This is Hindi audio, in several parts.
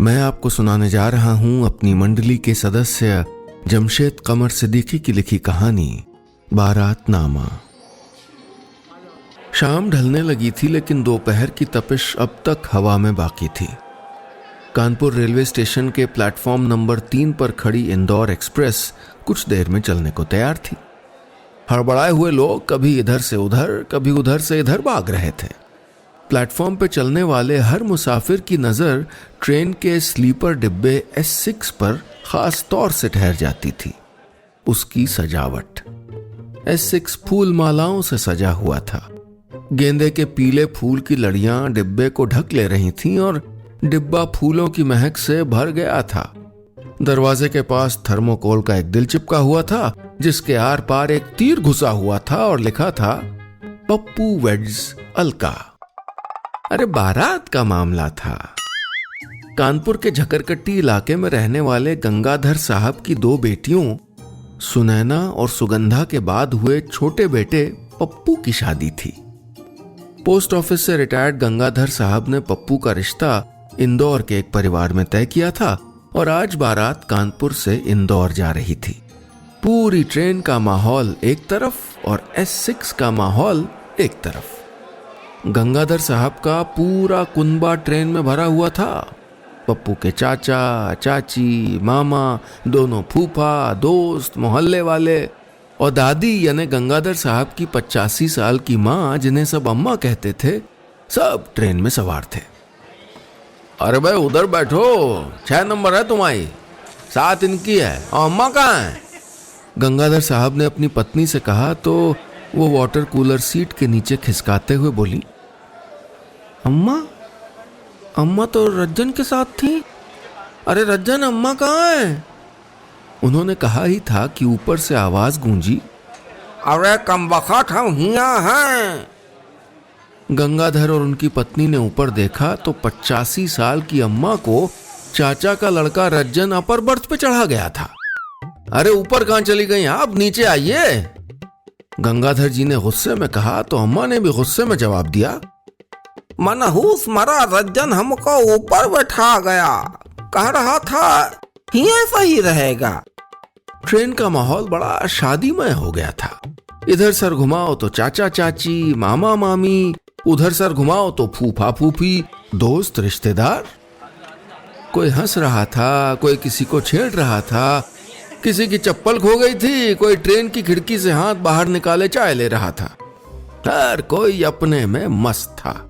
मैं आपको सुनाने जा रहा हूं अपनी मंडली के सदस्य जमशेद कमर सिद्दीकी की लिखी कहानी बारातनामा। शाम ढलने लगी थी, लेकिन दोपहर की तपिश अब तक हवा में बाकी थी। कानपुर रेलवे स्टेशन के प्लेटफॉर्म नंबर 3 पर खड़ी इंदौर एक्सप्रेस कुछ देर में चलने को तैयार थी। हड़बड़ाए हुए लोग कभी इधर से उधर, कभी उधर से इधर भाग रहे थे। प्लेटफॉर्म पर चलने वाले हर मुसाफिर की नज़र ट्रेन के स्लीपर डिब्बे S6 पर खास तौर से ठहर जाती थी। उसकी सजावट S6 फूल मालाओं से सजा हुआ था। गेंदे के पीले फूल की लड़ियां डिब्बे को ढक ले रही थीं और डिब्बा फूलों की महक से भर गया था। दरवाजे के पास थर्मोकोल का एक दिल चिपका हुआ था, जिसके आर पार एक तीर घुसा हुआ था और लिखा था पप्पू वेड्स अलका। अरे बारात का मामला था। कानपुर के झकरकट्टी इलाके में रहने वाले गंगाधर साहब की 2 बेटियों सुनैना और सुगंधा के बाद हुए छोटे बेटे पप्पू की शादी थी। पोस्ट ऑफिस से रिटायर्ड गंगाधर साहब ने पप्पू का रिश्ता इंदौर के एक परिवार में तय किया था और आज बारात कानपुर से इंदौर जा रही थी। पूरी ट्रेन का माहौल एक तरफ और S6 का माहौल एक तरफ। गंगाधर साहब का पूरा कुनबा ट्रेन में भरा हुआ था। पप्पू के चाचा, चाची, मामा, दोनों फूफा, दोस्त, मोहल्ले वाले और दादी यानी गंगाधर साहब की 85 साल की माँ, जिन्हें सब अम्मा कहते थे, सब ट्रेन में सवार थे। अरे भाई उधर बैठो, 6 नंबर है तुम्हारी, 7 इनकी है और अम्मा कहाँ है? गंगाधर साहब ने अपनी पत्नी से कहा तो वो वाटर कूलर सीट के नीचे खिसकाते हुए बोली, अम्मा तो रज्जन के साथ थी। अरे रज्जन, अम्मा कहाँ है? उन्होंने कहा ही था कि ऊपर से आवाज गूंजी, अरे कमबख्त हम हियां हैं। गंगाधर और उनकी पत्नी ने ऊपर देखा तो 85 साल की अम्मा को चाचा का लड़का रज्जन अपर बर्थ पे चढ़ा गया था। अरे ऊपर कहां चली गई आप, नीचे आइए। गंगाधर जी ने गुस्से में कहा तो अम्मा ने भी गुस्से में जवाब दिया, मनहूस मरा रज्जन हमको ऊपर बैठा गया, कह रहा था ये सही रहेगा। ट्रेन का माहौल बड़ा शादीमय हो गया था। इधर सर घुमाओ तो चाचा चाची, मामा मामी, उधर सर घुमाओ तो फूफा फूफी, दोस्त रिश्तेदार। कोई हंस रहा था, कोई किसी को छेड़ रहा था, किसी की चप्पल खो गई थी, कोई ट्रेन की खिड़की से हाथ बाहर निकाले चाय ले रहा था। हर कोई अपने में मस्त था।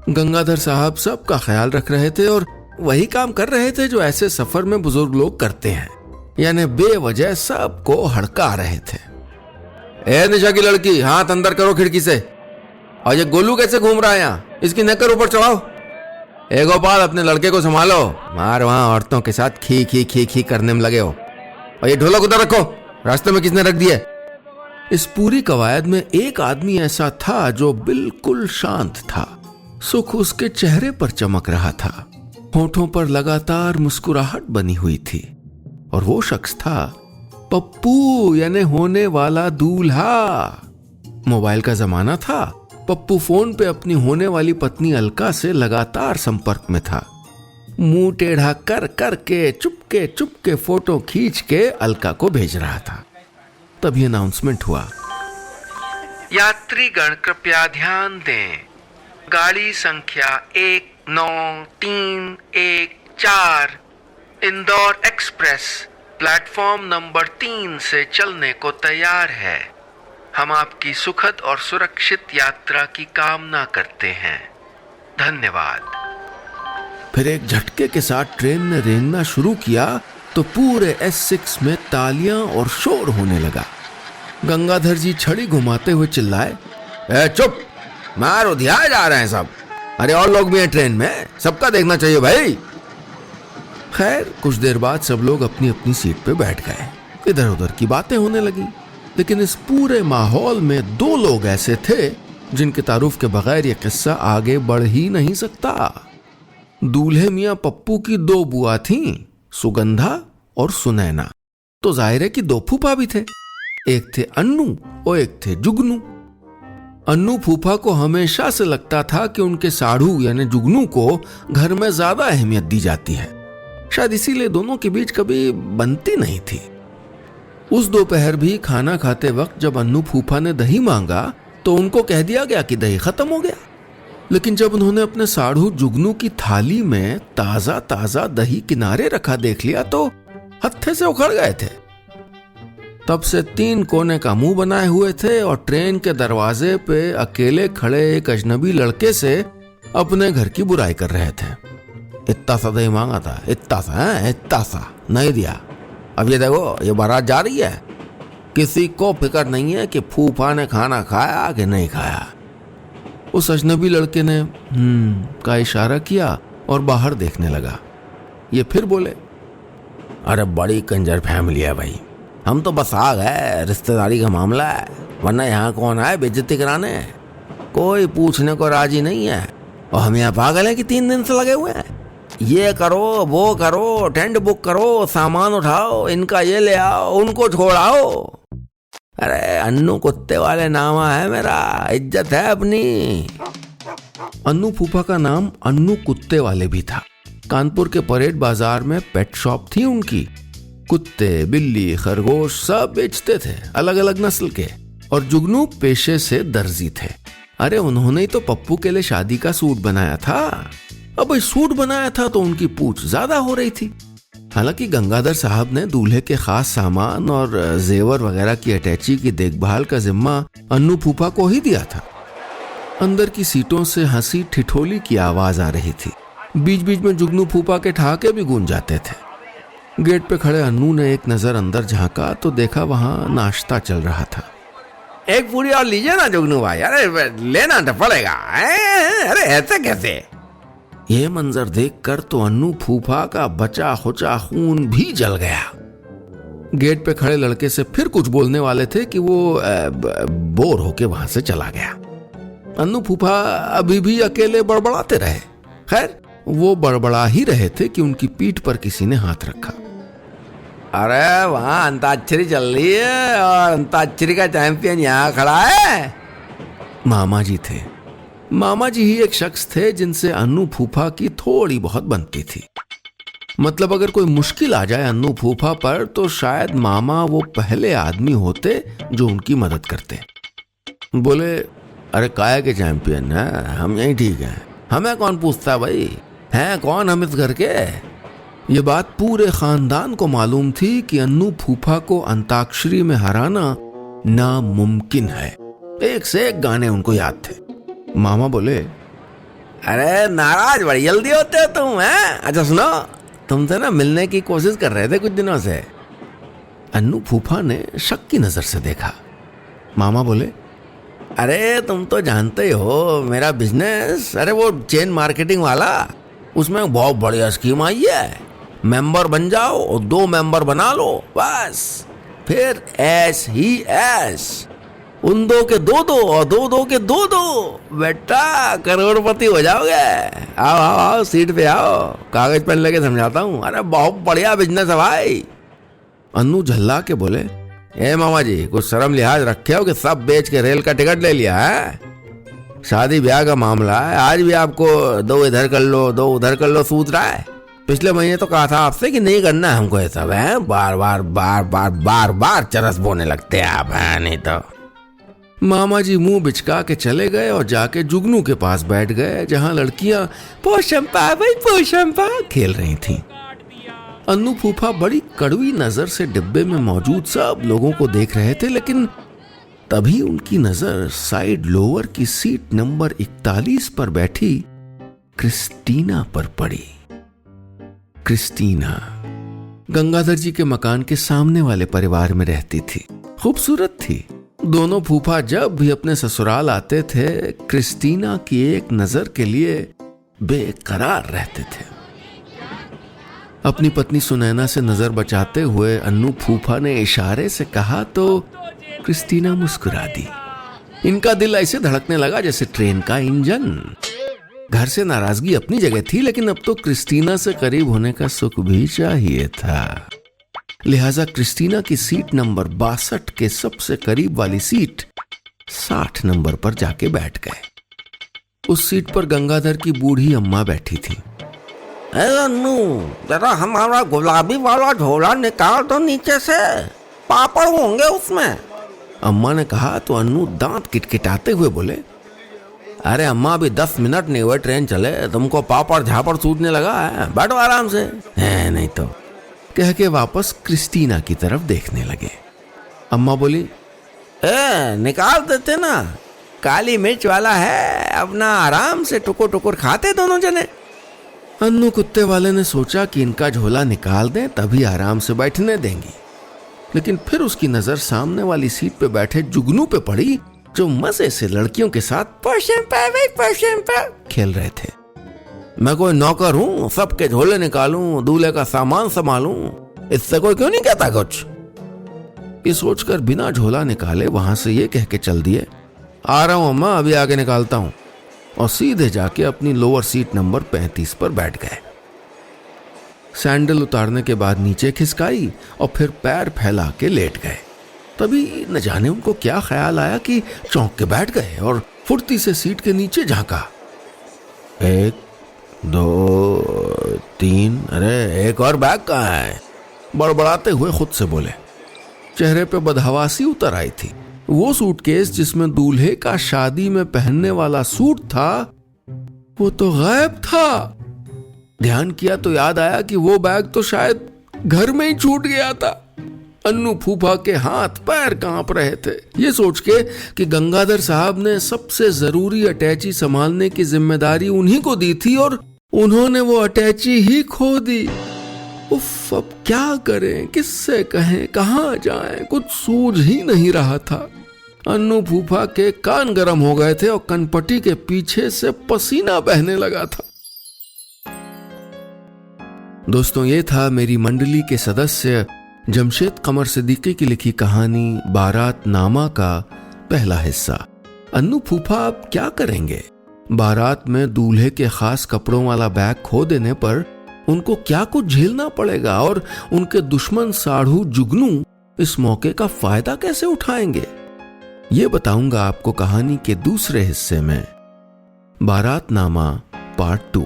गंगाधर साहब सबका ख्याल रख रहे थे और वही काम कर रहे थे जो ऐसे सफर में बुजुर्ग लोग करते हैं, यानी बेवजह सबको हड़का रहे थे। ए निशा की लड़की, हाथ अंदर करो खिड़की से। और ये गोलू कैसे घूम रहा है यहाँ, इसकी नक्कर ऊपर चढ़ाओ। ए गोपाल, अपने लड़के को संभालो, मार वहां औरतों के साथ खी खी खी खी करने में लगे हो। और ये ढोलक उधर रखो, रास्ते में किसने रख दिया? इस पूरी कवायद में एक आदमी ऐसा था जो बिल्कुल शांत था। सुख उसके चेहरे पर चमक रहा था, होठों पर लगातार मुस्कुराहट बनी हुई थी, और वो शख्स था पप्पू, यानी होने वाला दूल्हा। मोबाइल का जमाना था। पप्पू फोन पे अपनी होने वाली पत्नी अलका से लगातार संपर्क में था। मुंह टेढ़ा कर करके चुपके फोटो खींच के अलका को भेज रहा था। तभी अनाउंसमेंट हुआ, यात्रीगण कृपया ध्यान दें, गाड़ी संख्या 19314 इंदौर एक्सप्रेस प्लेटफॉर्म नंबर 3 से चलने को तैयार है। हम आपकी सुखद और सुरक्षित यात्रा की कामना करते हैं। धन्यवाद। फिर एक झटके के साथ ट्रेन ने रेंगना शुरू किया तो पूरे S6 में तालियां और शोर होने लगा। गंगाधर जी छड़ी घुमाते हुए चिल्लाए, चुप, मारो धिया जा रहे हैं सब। अरे और लोग भी हैं ट्रेन में, सबका देखना चाहिए भाई। खैर कुछ देर बाद सब लोग अपनी अपनी सीट पे बैठ गए। इधर उधर की बातें होने लगी, लेकिन इस पूरे माहौल में 2 लोग ऐसे थे जिनके तारुफ के बगैर यह किस्सा आगे बढ़ ही नहीं सकता। दूल्हे मियां पप्पू की 2 बुआ थीं, सुगंधा और सुनैना। तो जाहिर है कि 2 फूफा भी थे, एक थे अन्नू और एक थे जुगनू। अन्नू फूफा को हमेशा से लगता था कि उनके साढ़ू यानी जुगनू को घर में ज्यादा अहमियत दी जाती है, शायद इसीलिए दोनों के बीच कभी बनती नहीं थी। उस दोपहर भी खाना खाते वक्त जब अन्नू फूफा ने दही मांगा तो उनको कह दिया गया कि दही खत्म हो गया। लेकिन जब उन्होंने अपने साढ़ू जुगनू की थाली में ताजा ताजा दही किनारे रखा देख लिया तो हत्थे से उखड़ गए थे। तब से 3 कोने का मुंह बनाए हुए थे और ट्रेन के दरवाजे पे अकेले खड़े एक अजनबी लड़के से अपने घर की बुराई कर रहे थे। इतना सा दही मांगा था, इतना सा नहीं दिया। अब ये देखो, ये बारात जा रही है, किसी को फिक्र नहीं है कि फूफा ने खाना खाया कि नहीं खाया। उस अजनबी लड़के ने का इशारा किया और बाहर देखने लगा। ये फिर बोले, अरे बड़ी कंजर फैमिली है भाई, हम तो बस आ गए, रिश्तेदारी का मामला है, वरना यहाँ कौन आए बेइज्जती कराने। कोई पूछने को राजी नहीं है और हम यहाँ पागल हैं कि 3 दिन से लगे हुए हैं। ये करो, वो करो, टेंट बुक करो, सामान उठाओ, इनका ये ले आओ, उनको छोड़ाओ। अरे अन्नू कुत्ते वाले नामा है मेरा, इज्जत है अपनी। अन्नू फूफा का नाम अन्नू कुत्ते वाले भी था। कानपुर के परेड बाजार में पेट शॉप थी उनकी। कुत्ते, बिल्ली, खरगोश सब बेचते थे, अलग अलग नस्ल के। और जुगनू पेशे से दर्जी थे। अरे उन्होंने ही तो पप्पू के लिए शादी का सूट बनाया था। अब भाई सूट बनाया था तो उनकी पूछ ज्यादा हो रही थी। हालांकि गंगाधर साहब ने दूल्हे के खास सामान और जेवर वगैरह की अटैची की देखभाल का जिम्मा अन्नू फूफा को ही दिया था। अंदर की सीटों से हंसी ठिठोली की आवाज आ रही थी। बीच बीच में जुगनू फूफा के ठहाके भी गूंज जाते थे। गेट पे खड़े अन्नू ने एक नजर अंदर झांका तो देखा वहां नाश्ता चल रहा था। एक पूरी और लीजिए ना जुगनू भाई, अरे लेना तो पड़ेगा। अरे ऐसे कैसे? ये मंजर देखकर तो अन्नू फूफा का बचा खुचा खून भी जल गया। गेट पे खड़े लड़के से फिर कुछ बोलने वाले थे कि वो बोर होके वहां से चला गया। अन्नू फूफा अभी भी अकेले बड़बड़ाते रहे। खैर वो बड़बड़ा ही रहे थे कि उनकी पीठ पर किसी ने हाथ रखा। अरे वहां अंताक्षरी चल रही है और अंताक्षरी का चैंपियन यहाँ खड़ा है। मामा जी थे। मामा जी ही एक शख्स थे जिनसे अन्नू फूफा की थोड़ी बहुत बनती थी। मतलब अगर कोई मुश्किल आ जाए अन्नू फूफा पर तो शायद मामा वो पहले आदमी होते जो उनकी मदद करते। बोले, अरे काया के चैंपियन है, हम यही ठीक हैं, हमें कौन पूछता भाई, हैं कौन हम इस घर के। ये बात पूरे खानदान को मालूम थी कि अन्नू फूफा को अंताक्षरी में हराना नामुमकिन है। एक से एक गाने उनको याद थे। मामा बोले, अरे नाराज बड़ी जल्दी होते हो तुम, हैं? अच्छा सुनो, तुमसे ना मिलने की कोशिश कर रहे थे कुछ दिनों से। अन्नू फूफा ने शक की नजर से देखा। मामा बोले, अरे तुम तो जानते हो मेरा बिजनेस, अरे वो चेन मार्केटिंग वाला, उसमें बहुत बढ़िया स्कीम आई है। मेंबर बन जाओ और 2 मेंबर बना लो, बस फिर ऐस ही ऐस, उन 2 के 2-2 और 2-2 के 2-2, बेटा करोड़पति हो जाओगे। आओ आओ आओ, सीट पे आओ, कागज पेन लेके समझाता हूँ। अरे बहुत बढ़िया बिजनेस है भाई। अन्नू झल्ला के बोले, ए मामा जी कुछ शर्म लिहाज रखे हो कि सब बेच के रेल का टिकट ले लिया है। शादी ब्याह का मामला है, आज भी आपको 2 इधर कर लो 2 उधर कर लो सूझ रहा है। पिछले महीने तो कहा था आपसे कि नहीं करना है हमको ये सब, है बार बार बार बार बार बार चरस बोने लगते हैं आप, है नहीं तो। मामा जी मुंह बिचका के चले गए और जाके जुगनू के पास बैठ गए जहां लड़कियां पोशंपा भाई पोशंपा खेल रही थीं। अन्नू फूफा बड़ी कड़वी नजर से डिब्बे में मौजूद सब लोगों को देख रहे थे, लेकिन तभी उनकी नजर साइड लोअर की सीट नंबर 41 पर बैठी क्रिस्टीना पर पड़ी। क्रिस्टीना गंगाधर जी के मकान के सामने वाले परिवार में रहती थी। खूबसूरत थी। दोनों फूफा जब भी अपने ससुराल आते थे क्रिस्टीना की एक नजर के लिए बेकरार रहते थे। अपनी पत्नी सुनैना से नजर बचाते हुए अन्नू फूफा ने इशारे से कहा तो क्रिस्टीना मुस्कुरा दी। इनका दिल ऐसे धड़कने लगा जैसे ट्रेन का इंजन। घर से नाराजगी अपनी जगह थी, लेकिन अब तो क्रिस्टीना से करीब होने का सुख भी चाहिए था। लिहाजा क्रिस्टीना की सीट नंबर 62 के सबसे करीब वाली सीट 60 नंबर पर जाके बैठ गए। उस सीट पर गंगाधर की बूढ़ी अम्मा बैठी थी। अन्नू, जरा हमारा गुलाबी वाला झोला निकाल दो नीचे से, पापड़ होंगे उसमें। अम्मा ने कहा तो अन्नू दांत किटकिटाते हुए बोले, अरे अम्मा अभी 10 मिनट नहीं हुए ट्रेन चले, तुमको पापड़ झापड़ सूझने लगा है, बैठो आराम से। है नहीं तो, कह के वापस क्रिस्टीना की तरफ देखने लगे। अम्मा बोली, निकाल देते ना, काली मिर्च वाला है, अपना आराम से टुकुर टुकुर खाते दोनों जने। अन्नू कुत्ते वाले ने सोचा कि इनका झोला निकाल दें तभी आराम से बैठने देंगी, लेकिन फिर उसकी नजर सामने वाली सीट पे बैठे जुगनू पे पड़ी, जो मजे से लड़कियों के साथ खेल रहे थे। मैं कोई नौकर हूं, सबके झोले निकालूं, दूल्हे का सामान संभालूं, इससे कोई क्यों नहीं कहता कुछ। ये सोचकर बिना झोला निकाले वहां से ये कह के चल दिए, आ रहा हूं अम्मा, अभी आगे निकालता हूं, और सीधे जाके अपनी लोअर सीट नंबर 35 पर बैठ गए। सैंडल उतारने के बाद नीचे खिसकाई और फिर पैर फैला के लेट गए। तभी न जाने उनको क्या ख्याल आया कि चौंक के बैठ गए और फुर्ती से सीट के नीचे झांका। 1 2 3, अरे एक और बैग कहाँ है, बड़बड़ाते हुए खुद से बोले। चेहरे पे बदहवासी उतर आई थी। वो सूटकेस जिसमें दूल्हे का शादी में पहनने वाला सूट था, वो तो गायब था। ध्यान किया तो याद आया कि वो बैग तो शायद घर में ही छूट गया था। अन्नू फूफा के हाथ पैर कांप रहे थे, ये सोच के कि गंगाधर साहब ने सबसे जरूरी अटैची संभालने की जिम्मेदारी उन्हीं को दी थी और उन्होंने वो अटैची ही खो दी। उफ, अब क्या करें, किससे कहें, कहां जाएं, कुछ सूझ ही नहीं रहा था। अन्नू फूफा के कान गर्म हो गए थे और कनपट्टी के पीछे से पसीना बहने लगा था। दोस्तों, ये था मेरी मंडली के सदस्य जमशेद कमर सिद्दीकी की लिखी कहानी बारात नामा का पहला हिस्सा। अन्नू फूफा अब क्या करेंगे? बारात में दूल्हे के खास कपड़ों वाला बैग खो देने पर उनको क्या कुछ झेलना पड़ेगा और उनके दुश्मन साढ़ू जुगनू इस मौके का फायदा कैसे उठाएंगे, ये बताऊंगा आपको कहानी के दूसरे हिस्से में। बारात नामा पार्ट 2।